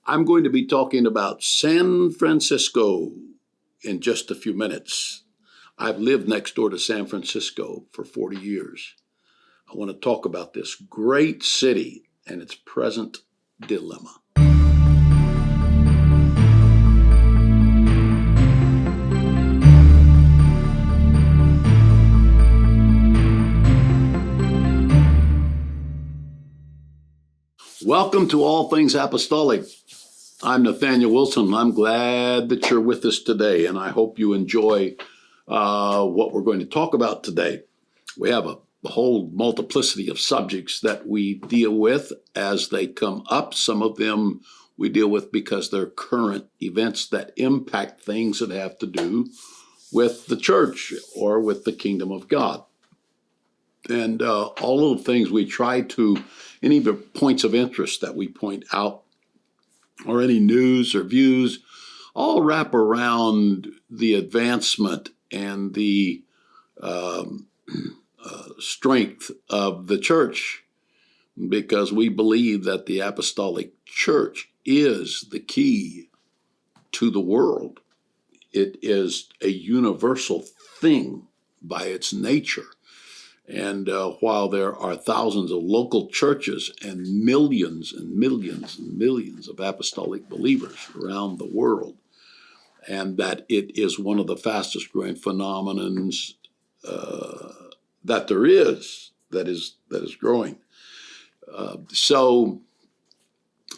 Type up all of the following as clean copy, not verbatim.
I'm going to be talking about San Francisco in just a few minutes. I've lived next door to San Francisco for 40 years. I want to talk about this great city and its present dilemma. Welcome to All Things Apostolic. I'm Nathaniel Wilson. I'm glad that you're with us today, and I hope you enjoy what we're going to talk about today. We have a whole multiplicity of subjects that we deal with as they come up. Some of them we deal with because they're current events that impact things that have to do with the church or with the kingdom of God. And all of the things we try to, any points of interest that we point out, or any news or views, all wrap around the advancement and the strength of the church, because we believe that the apostolic church is the key to the world. It is a universal thing by its nature. And while there are thousands of local churches and millions and millions and millions of apostolic believers around the world, and that it is one of the fastest growing phenomenons that there is, that is growing. So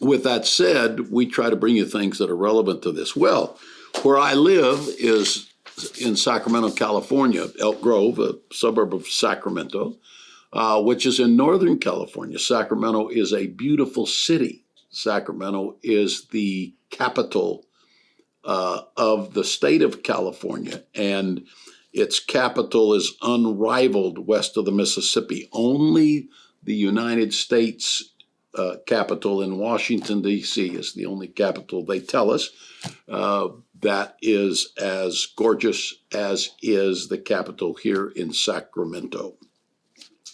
with that said, we try to bring you things that are relevant to this. Well, where I live is in Sacramento, California, Elk Grove, a suburb of Sacramento, which is in Northern California. Sacramento is a beautiful city. Sacramento is the capital of the state of California, and its capital is unrivaled west of the Mississippi. Only the United States capital in Washington, D.C. is the only capital, they tell us, that is as gorgeous as is the capital here in Sacramento.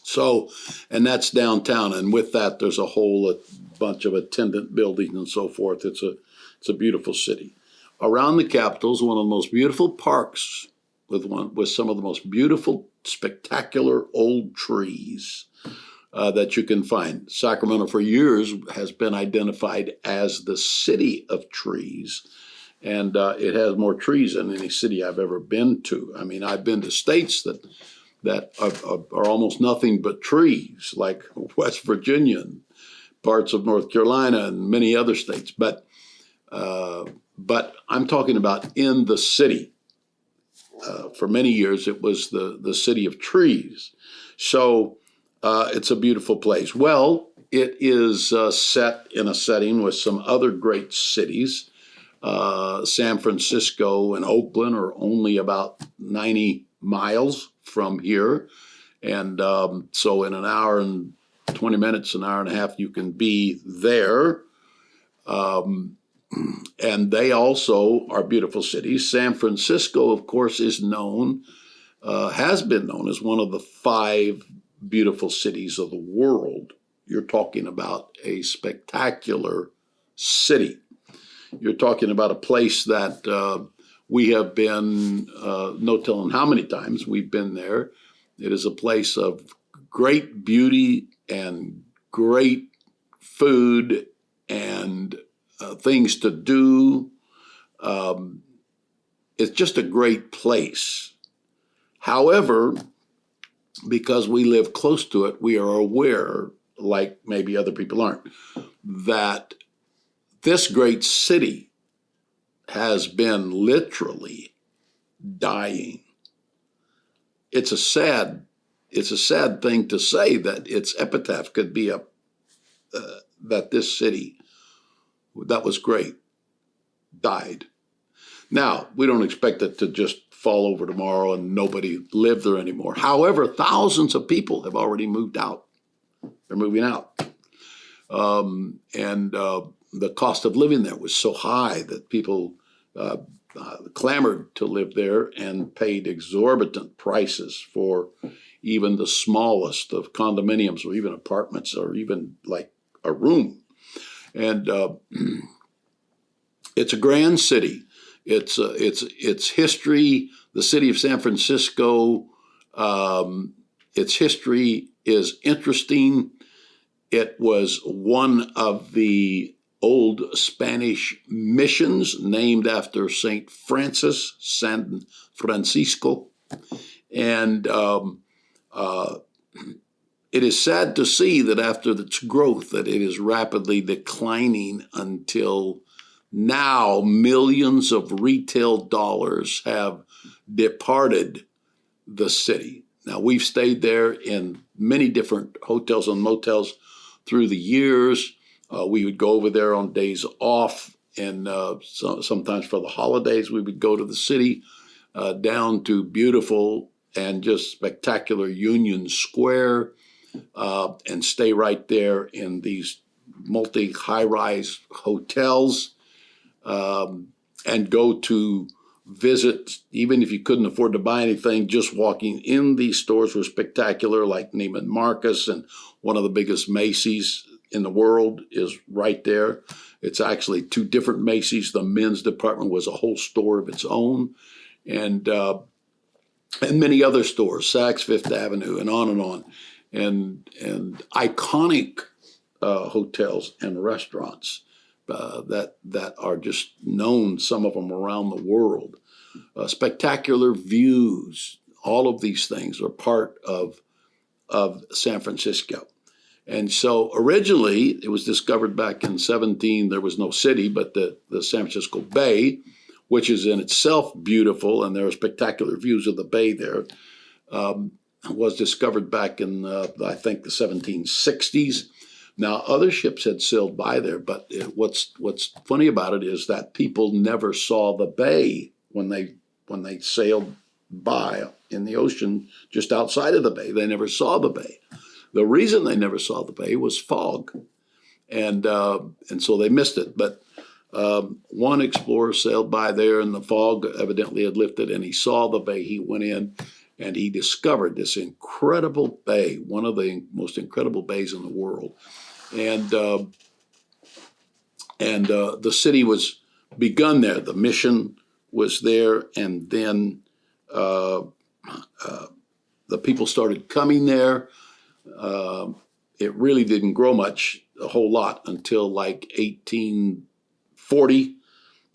So, and that's downtown, and with that, there's a whole bunch of attendant buildings and so forth. It's a beautiful city. Around the capital is one of the most beautiful parks with some of the most beautiful, spectacular old trees that you can find. Sacramento for years has been identified as the city of trees. And it has more trees than any city I've ever been to. I mean, I've been to states that are almost nothing but trees, like West Virginia and parts of North Carolina and many other states. But I'm talking about in the city. For many years, it was the city of trees. So it's a beautiful place. Well, it is set in a setting with some other great cities. San Francisco and Oakland are only about 90 miles from here. And so in an hour and 20 minutes, an hour and a half, you can be there. And they also are beautiful cities. San Francisco, of course, is known, has been known as one of the 5 beautiful cities of the world. You're talking about a spectacular city. You're talking about a place that we have been, no telling how many times we've been there. It is a place of great beauty and great food and things to do. It's just a great place. However, because we live close to it, we are aware, like maybe other people aren't, that this great city has been literally dying. It's a sad thing to say that its epitaph could be that this city that was great died. Now, we don't expect it to just fall over tomorrow and nobody live there anymore. However, thousands of people have already moved out. They're moving out. The cost of living there was so high that people clamored to live there and paid exorbitant prices for even the smallest of condominiums or even apartments or even like a room. And It's a grand city. It's history. The city of San Francisco, its history is interesting. It was one of the old Spanish missions named after Saint Francis, San Francisco. And it is sad to see that after its growth that it is rapidly declining until now millions of retail dollars have departed the city. Now, we've stayed there in many different hotels and motels through the years. We would go over there on days off, and sometimes for the holidays, we would go to the city, down to beautiful and just spectacular Union Square, and stay right there in these multi-high-rise hotels, and go to visit, even if you couldn't afford to buy anything, just walking in these stores was spectacular, like Neiman Marcus, and one of the biggest Macy's in the world is right there. It's actually two different Macy's. The men's department was a whole store of its own, and many other stores, Saks Fifth Avenue, and on, and iconic hotels and restaurants that are just known, some of them around the world. Spectacular views. All of these things are part of San Francisco. And so originally it was discovered back in 17, there was no city, but the San Francisco Bay, which is in itself beautiful, and there are spectacular views of the bay there, was discovered back in, I think, the 1760s. Now, other ships had sailed by there, but what's funny about it is that people never saw the bay when they sailed by in the ocean just outside of the bay. They never saw the bay. The reason they never saw the bay was fog, and so they missed it. But one explorer sailed by there, and the fog evidently had lifted, and he saw the bay. He went in, and he discovered this incredible bay, one of the most incredible bays in the world. And the city was begun there. The mission was there, and then the people started coming there. It really didn't grow much, a whole lot, until like 1840.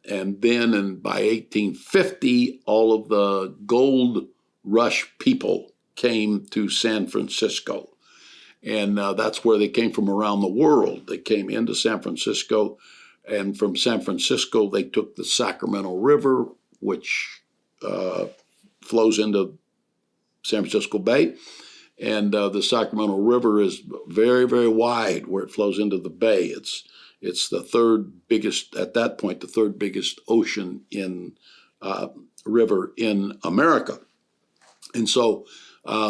And then by 1850, all of the gold rush people came to San Francisco. And that's where they came from around the world. They came into San Francisco, and from San Francisco, they took the Sacramento River, which flows into San Francisco Bay. And the Sacramento River is very, very wide where it flows into the bay. It's the third biggest, at that point, the third biggest ocean river in America. And so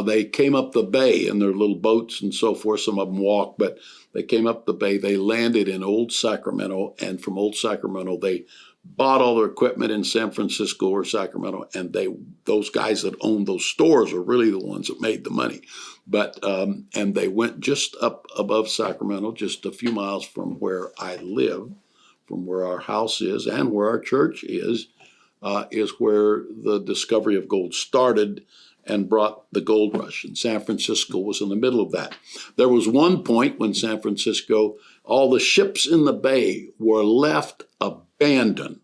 they came up the bay in their little boats and so forth. Some of them walked, but they came up the bay. They landed in Old Sacramento, and from Old Sacramento, they bought all their equipment in San Francisco or Sacramento, and those guys that owned those stores are really the ones that made the money. But and they went just up above Sacramento, just a few miles from where I live, from where our house is and where our church is where the discovery of gold started and brought the gold rush. And San Francisco was in the middle of that. There was one point when San Francisco, all the ships in the bay were left abandoned.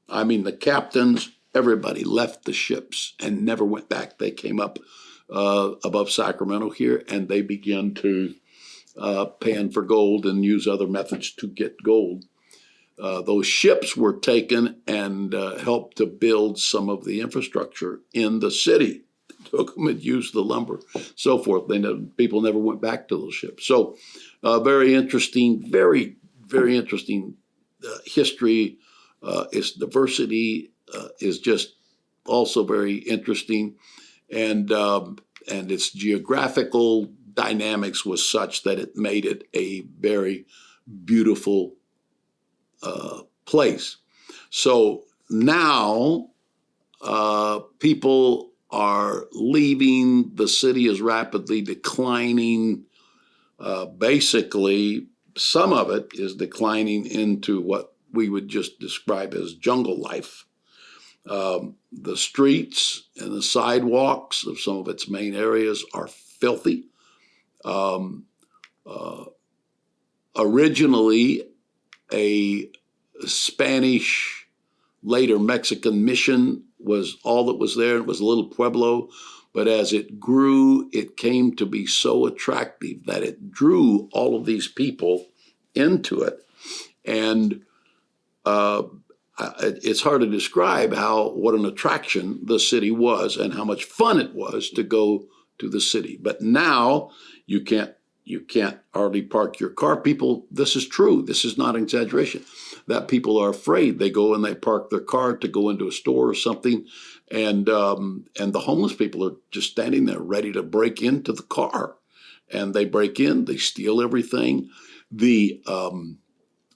I mean, the captains, everybody left the ships and never went back. They came up above Sacramento here, and they began to pan for gold and use other methods to get gold. Those ships were taken and helped to build some of the infrastructure in the city. Took them and used the lumber, so forth. People never went back to those ships. So very interesting, very, very interesting history. Its diversity is just also very interesting. And its geographical dynamics was such that it made it a very beautiful place. So now people are leaving. The city is rapidly declining. Basically, some of it is declining into what we would just describe as jungle life. The streets and the sidewalks of some of its main areas are filthy. Originally, a Spanish, later Mexican mission was all that was there. It was a little pueblo, but as it grew, it came to be so attractive that it drew all of these people into it. And it's hard to describe what an attraction the city was and how much fun it was to go to the city. But now you can't hardly park your car. People, this is true. This is not an exaggeration. That people are afraid. They go and they park their car to go into a store or something, and the homeless people are just standing there ready to break into the car, and they break in. They steal everything. The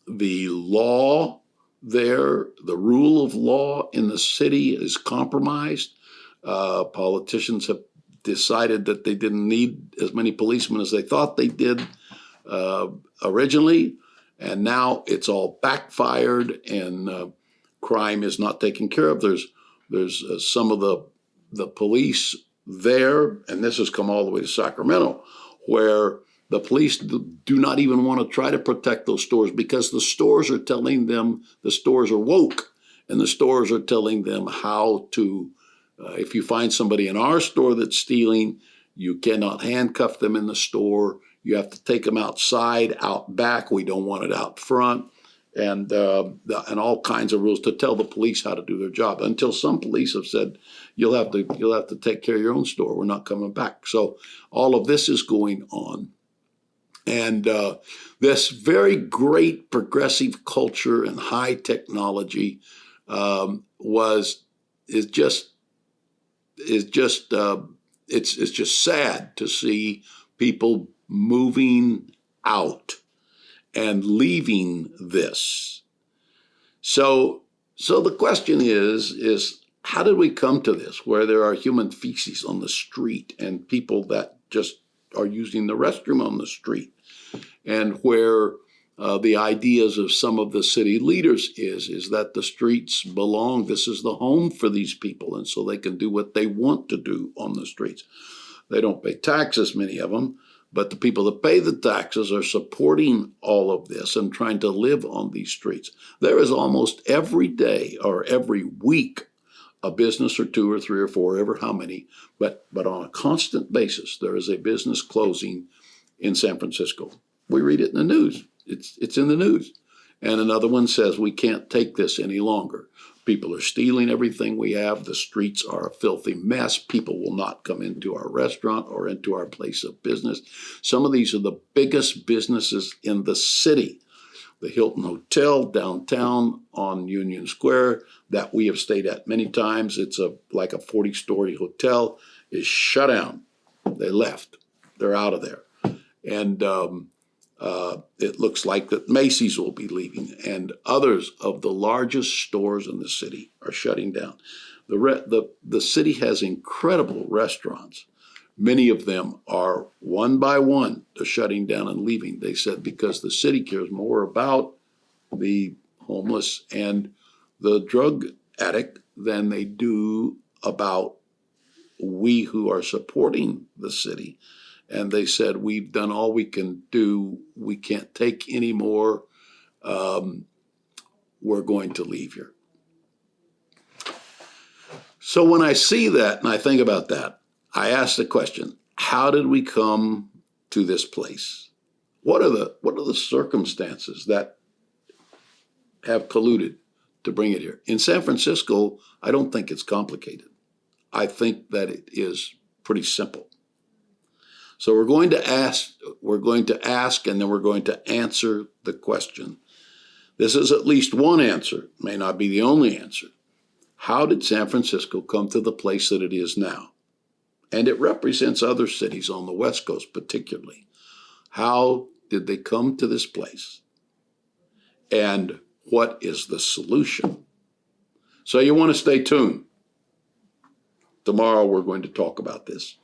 law there, the rule of law in the city is compromised. Politicians have decided that they didn't need as many policemen as they thought they did originally, and now it's all backfired, and crime is not taken care of. There's some of the police there, and this has come all the way to Sacramento, where the police do not even want to try to protect those stores because the stores are telling them, the stores are woke, and the stores are telling them how to, if you find somebody in our store that's stealing, you cannot handcuff them in the store. You have to take them outside, out back. We don't want it out front, and all kinds of rules to tell the police how to do their job. Until some police have said, you'll have to take care of your own store. We're not coming back. So all of this is going on. And this very great progressive culture and high technology is just sad to see people moving out and leaving this. So the question is how did we come to this, where there are human feces on the street and people that just are using the restroom on the street, and where the ideas of some of the city leaders is that the streets belong, this is the home for these people, and so they can do what they want to do on the streets. They don't pay taxes, many of them, but the people that pay the taxes are supporting all of this and trying to live on these streets. There is almost every day or every week a business or two or three or four, ever how many, but on a constant basis, there is a business closing in San Francisco. We read it in the news. It's in the news. And another one says, we can't take this any longer. People are stealing everything we have. The streets are a filthy mess. People will not come into our restaurant or into our place of business. Some of these are the biggest businesses in the city. The Hilton Hotel downtown on Union Square that we have stayed at many times. It's like a 40-story hotel is shut down. They left. They're out of there. And it looks like that Macy's will be leaving, and others of the largest stores in the city are shutting down. The city has incredible restaurants. Many of them are one by one, they're shutting down and leaving. They said because the city cares more about the homeless and the drug addict than they do about we who are supporting the city. And they said, we've done all we can do. We can't take any more. We're going to leave here. So when I see that and I think about that, I ask the question, how did we come to this place? What are the circumstances that have colluded to bring it here? In San Francisco, I don't think it's complicated. I think that it is pretty simple. So we're going to ask, and then we're going to answer the question. This is at least one answer, may not be the only answer. How did San Francisco come to the place that it is now? And it represents other cities on the West Coast particularly. How did they come to this place? And what is the solution? So you want to stay tuned. Tomorrow we're going to talk about this.